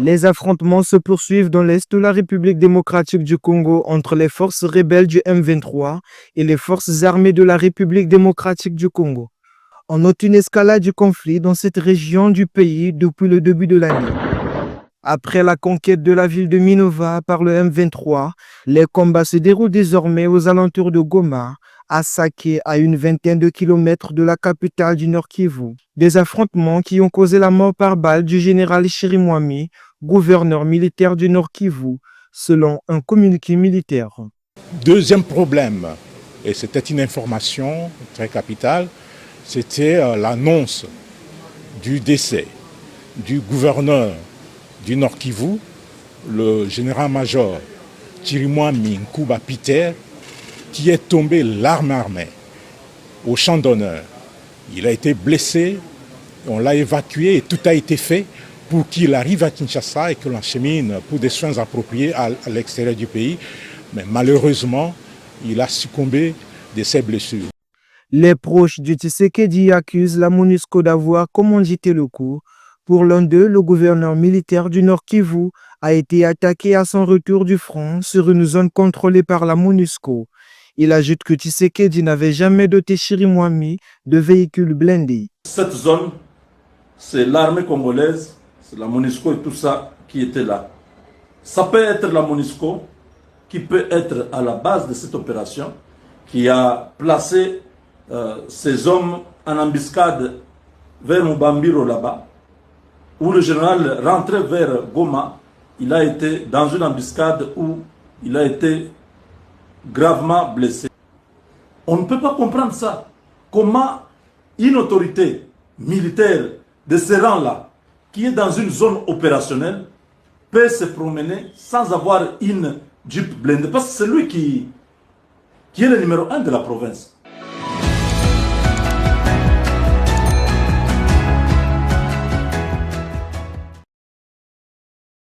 Les affrontements se poursuivent dans l'est de la République démocratique du Congo entre les forces rebelles du M23 et les forces armées de la République démocratique du Congo. On note une escalade du conflit dans cette région du pays depuis le début de l'année. Après la conquête de la ville de Minova par le M23, les combats se déroulent désormais aux alentours de Goma, à Sake, à une vingtaine de kilomètres de la capitale du Nord Kivu. Des affrontements qui ont causé la mort par balle du général Chirimwami, gouverneur militaire du Nord Kivu, selon un communiqué militaire. Deuxième problème, et c'était une information très capitale, c'était l'annonce du décès du gouverneur du Nord Kivu, le général-major Chirimwami Nkuba Peter, qui est tombé l'arme armée au champ d'honneur. Il a été blessé, on l'a évacué et tout a été fait pour qu'il arrive à Kinshasa et que l'enchemine pour des soins appropriés à l'extérieur du pays. Mais malheureusement, il a succombé de ses blessures. Les proches du Tshisekedi accusent la MONUSCO d'avoir commandité le coup. Pour l'un d'eux, le gouverneur militaire du Nord Kivu a été attaqué à son retour du front sur une zone contrôlée par la MONUSCO. Il ajoute que Tshisekedi n'avait jamais doté Chirimwami de véhicules blindés. Cette zone, c'est l'armée congolaise, c'est la MONUSCO et tout ça qui était là. Ça peut être la MONUSCO qui peut être à la base de cette opération, qui a placé ces hommes en embuscade vers Mubambiro là-bas, où le général rentrait vers Goma. Il a été dans une embuscade où il a été gravement blessé. On ne peut pas comprendre ça. Comment une autorité militaire de ce rang-là, qui est dans une zone opérationnelle, peut se promener sans avoir une Jeep blindée. Parce que c'est lui qui est le numéro 1 de la province.